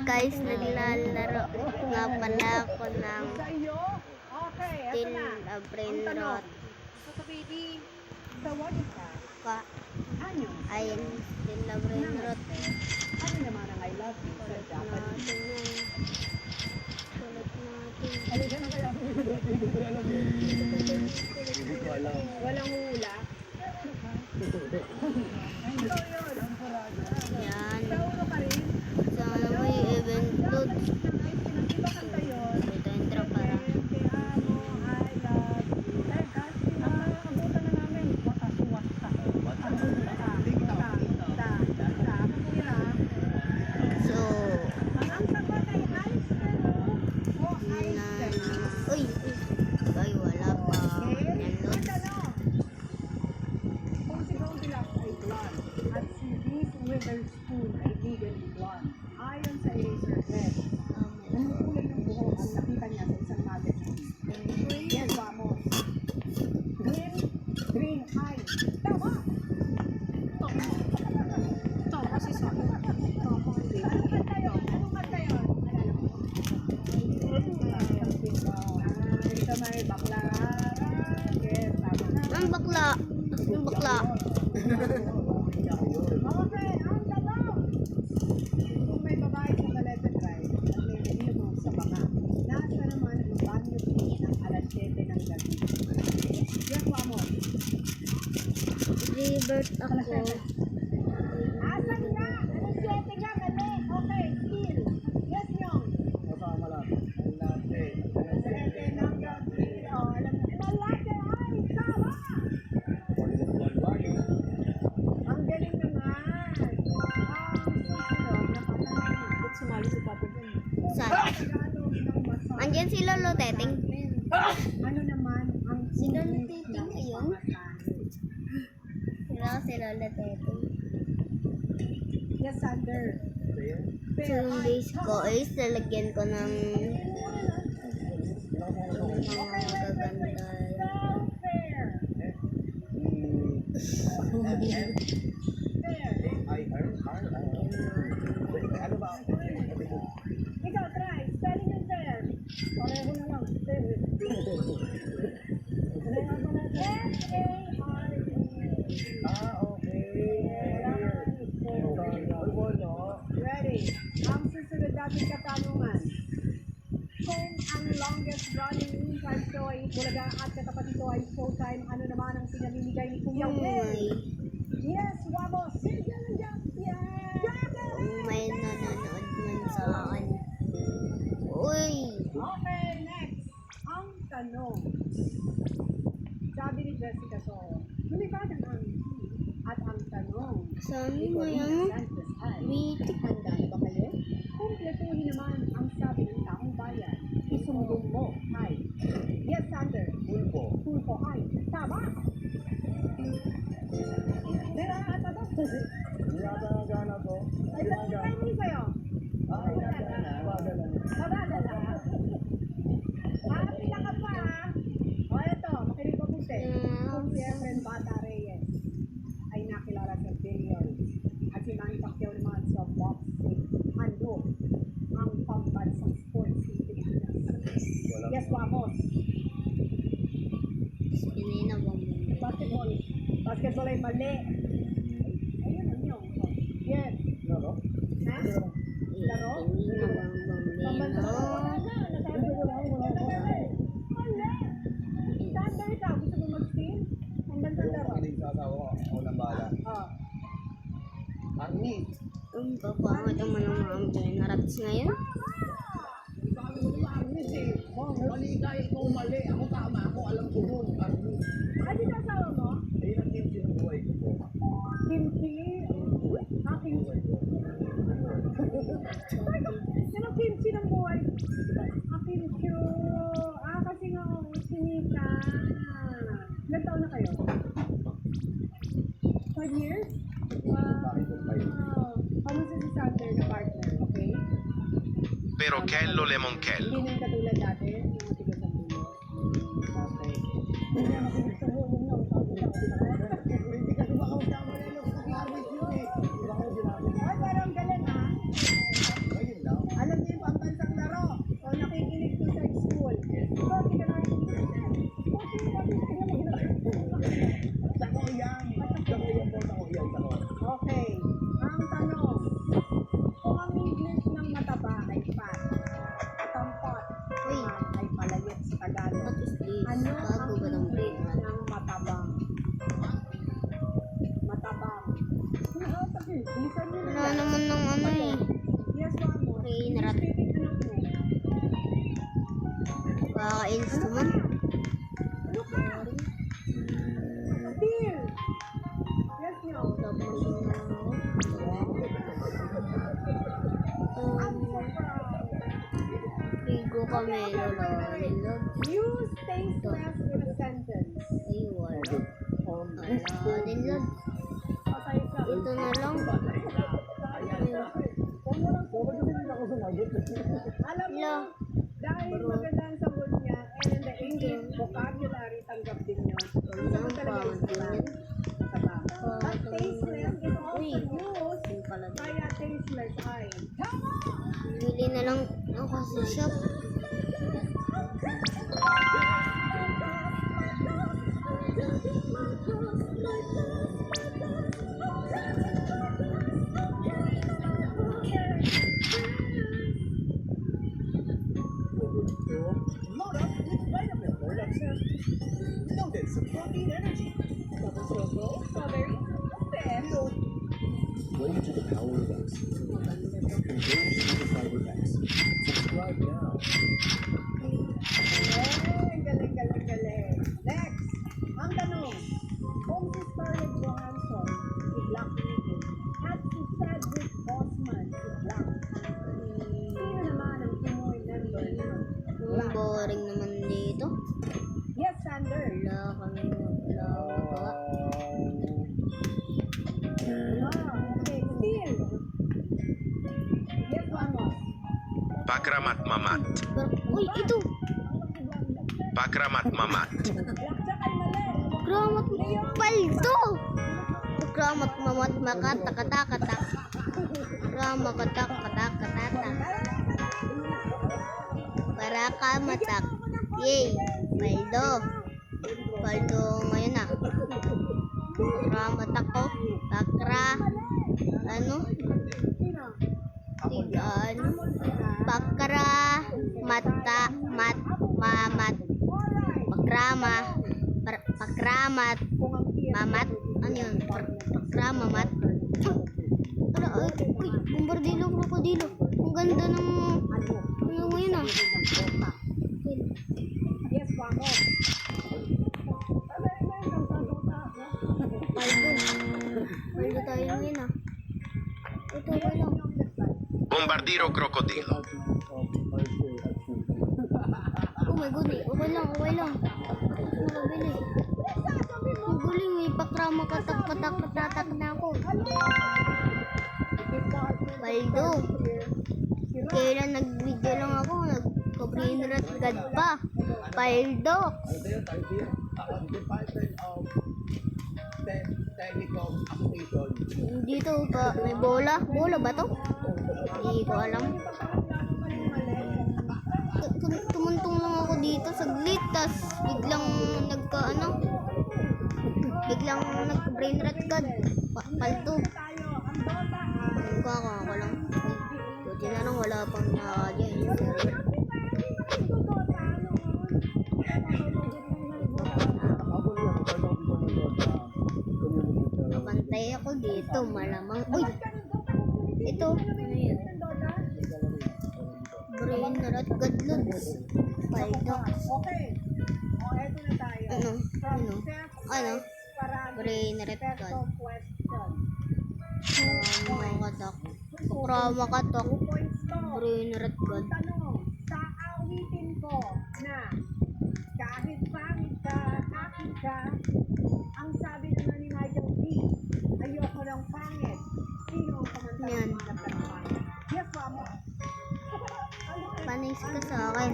guys, naglalaro nga pala ako ng Still a Brain Rot. Ayun, Still a Brain Rot. Ano naman ang I love you sa Japanese? Sulit natin. Halika na kaya. Walang hula. Yan. Sa ulo ka rin. Sana may event doon. Iba kanta yun. Ito intro para. Te amo, I love you. Teka, abutan na namin. Wata. So, Ang sagot ay ice cream o ice cream. uy, ay wala pa. Yan loads. Kung si Goldilocks ay blonde at si Reese Witherspoon ay legally blonde, ayon sa Eraserhead, anong kulay ng buhok ang nakita niya sa isang magazine? Yes, vamos. Green eye. Tama! Tama si Sol. Tama hindi. Anong kanta yun? Alala mo? Ito may bakla. Yes, tama. Ang bakla. Ang bakla. Okay, ang dalaw. Kung may babae sa Baleta Drive at may nilimo sa banga, nasa naman ang banyo fee ng alas 7 ng gabi. Yes, vamos. Revert ako. Asan nga? Alas 7 nga, mali. Okay, still. Yes, Nyong. Kasama lang. Ang latte. 7 ng gabi. Oh, alam mo. Lalaki ay tama. Ang galing naman. Ang susunod na katanungan. Ba't sumali si Papa dun? Saan? Tagalog ng masarap. Andyan si Lolo Teteng. Ano naman ang Si Lolo sulit Teteng ng ngayon? pamasahe? Sila si Lolo Teteng. Yes, Sander. So, yung base ko is lalagyan ko ng mga magaganda. So fair. Fair. Ano ba? Ikaw, try. Spelling ng fair. Pareho na lang. Fair. Pareho na lang. F-A-R-E. Okay. Ready? Ang susunod natin katanungan. Kung ang longest running inside toy, Bulaga at katapat nito ay Showtime, ano naman ang pinamimigay ni Kuya Will? Uy, Yes, vamos! Yeah! may nanonood man sa akin. Uy! Okay, next. Ang tanong. Sabi ni Jessica Soho, lumipad ang aming at ang tanong. Saan mo yan? Santos ay, Bitik. handa na ba kayo? Kumpletuhin naman ang sabi ng taong bayan. Isumbong mo ay, yes, Sander. Pulpo. Pulpo ay, tama. Meron na ata daw. Yata na gana to. Ay, hindi sa'yo. Ay, nagana. Wagana. Mabadala. Pila ka pa. O, eto, makinig pa puti. Kung si Efren Bata Reyes ay nakilala sa billiards at si Manny Pacquiao naman sa boxing, ano ang pambansang sports ng Pilipinas? Yes, vamos. Pinay na bang Basketball. Basketball ay mali. Ayun, ano yun? Yes. Laro? Ha? Laro? Pinay na bang Pambansang bambino? Sander ka, gusto mo mag-steam? Pambansang Yung laro. makinig sa asawa ko. Ako nang bahala. Oh. Arnie. Ang papangat naman ng mga generats ngayon. Sabi ko sa Arnie eh. Mali ka, ikaw mali. Ako tama. Ako alam ko yun. Arnie. Ay, di ka asawa mo? Ayun ang kimchi ng buhay ko po. Kimchi. Ah, kimchi. Sino kimchi ng buhay? Ah, kimchi. Ah, kasi nga ako, sinika. Ilan taon na kayo? 5 years? Wow. Kamusta si Sander na partner, okay? Pero Kello Lemoncello. Hindi na yung katulad dati, yung matigas ang bulo. Okay. Hindi na matigas ang bulo na. Hindi kasi baka magkamali lang sa garbage yun eh. Di ba ako sinabi? Ay, parang galing ha. Ayun lang. kami lulog. Use tasteless in a sentence. Ay, wala. Wala din lang. Patay ka. Ito na lang. Alam mo, Hello. dahil maganda ang sagot niya, and in the English vocabulary, tanggap din yun. Sagot talaga yung sagot. But tasteless is also used, Yung pala din. kaya tasteless ay. Bili na lang ako sa shop. Load up with Vitamin that says loaded with protein energy. Double choco, strawberry, and Way to the power of X. Engage Super Fiber X. Subscribe now. Galing. Next, ang tanong, kung si Scarlett Johansson, si Black Widow, at si Chadwick Boseman, si Black, sino naman ang Pinoy member ng Ang Black? boring naman dito. Yes, Sander. Wala kami magawa. Okay, Steel. Yes, Vamos. Pakramat Mamat. Pero, uy, ito! Pakramat Mamat. Blackjack ay mali. Kramat paldo! Kramat mamat makat katak. Krama katak katata. Para ka matak. Yay! Paldo. Paldo ngayon na. Kramat ako. Pakra. Ano? Ano? Pakra. Mata. Mamat. Pakramat. Mamat. Ano yun? Pakramamat. Ala, uy, bombardilo, krokodilo. Ang ganda ng ano ngayon ah. Yes, Vamos. Paldo tayo ngayon ah. Ito okay lang. Bombardiro crocodilo. Oh my god, okay lang. Nakabili. Ang guling, may pakrama katak na ako. Paldo. Kailan nag-video lang ako, nagka-brainrot god pa. Paldo. Technical application. Dito pa, may bola. Bola ba to? Hindi ko alam. Tumuntong lang ako dito saglit, tas biglang nagka-brain rot god. Palto. Ako lang. Buti na lang wala pang nakakadya yung server. Kapantay ako dito, malamang. Uy! Ito. Ano yun? Brain rot god loads. Paldo. Okay. O, eto na tayo. Ano? Brain rot god. Krama katak. 2 points to. Brain rot god. Tanong, sa awitin ko na kahit pangit ka, akit ka, ang sabi naman ni Michael B, ayoko ng pangit. Sino ang kumanta Yan. ng mga pangit? Yes, Vamos. Panis ka sa akin.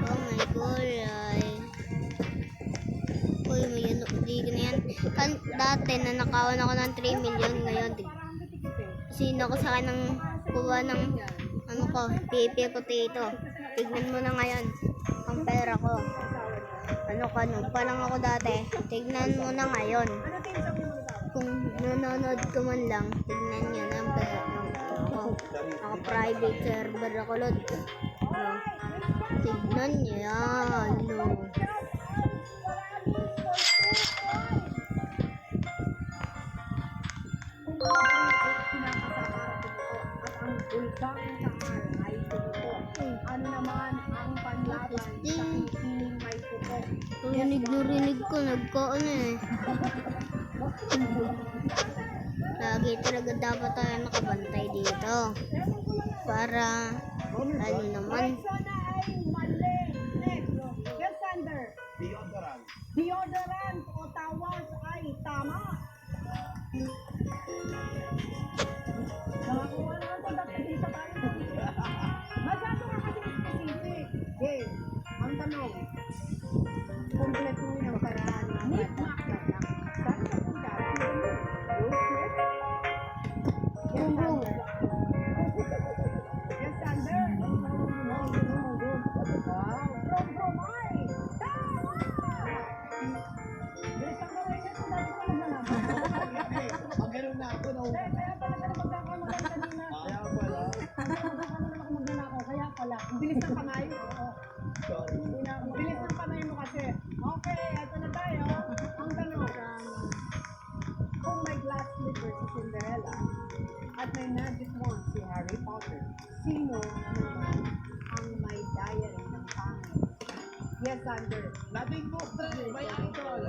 Oh my god. Uy, may ano, hindi ko na yan. Dati, nanakawan ako ng 3 million ngayon. Sino ko sa akin ng kuha ng ano ko, pipi potato. Tignan mo na ngayon ang pera ko. Ano pa lang ako dati. Tignan mo na ngayon. Kung nanonood ka man lang, tignan nyo na ang pera ko. Naka-private server ako, Lord. Tignan nyo yan. No. Ano naman ang panlaban sa pipiling may putok? Rinig ko, nagkaano eh. Lagi talaga dapat tayo nakabantay dito. para ano naman. Rexona ay mali. Next. Yes, Sander. Deodorant. Deodorant o tawas ay tama. Nakakuha naman po, dapat isa tayo. Masyado ka kasi specific. Game. Ang tanong, kumpletuhin ang paraan ng Nick-Mac na lang. Saan ka punta? Road trip? Yes, Sander. Yes, Sander. Wow. From ay. Tama! Bilis ang gawin niya. Kung dahil ko naglalaban. Pag ganun na ako, Kaya pala ka na magkakamagan kanina. Kaya pala. Magkakamagan ako magnanakaw. Kaya pala. Ang bilis ng kamay. Oo. Sorry. Ang bilis ng kamay mo kasi. Okay, eto na tayo. Ang tanong. Kung may glass slipper si Cinderella at may magic wand si Harry Potter, sino naman ang may diary ng pangit? Yes, Sander. Nothing mo. May idol.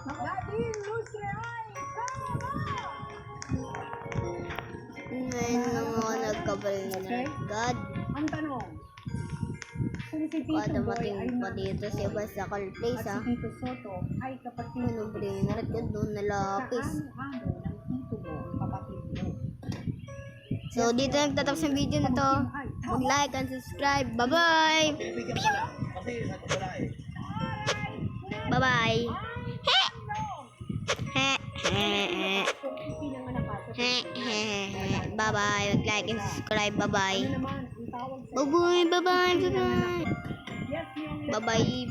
Nadine Luce ay tama! Ngayon lang ako nagkabal na God. Ang tanong, kung si Tito Kada Boy mating ay pa dito si Basakal at Place si ha. Tito Soto ay kapatid Ano brainer at yun doon na lapis. kaano-ano ng Tito mo ang kapatid mo? So dito nagtatapos ang video na to. Mag-like and subscribe. Bye-bye! Bibigyan ko lang. Kasi wala eh. Bye-bye! He he he. Kung ipinanganak ka sa He he he. Bye-bye! Mag-like and subscribe. Bye-bye! ano naman ang tawag sa Bye-bye! Bye-bye! Bye-bye! yes, yung Bye-bye!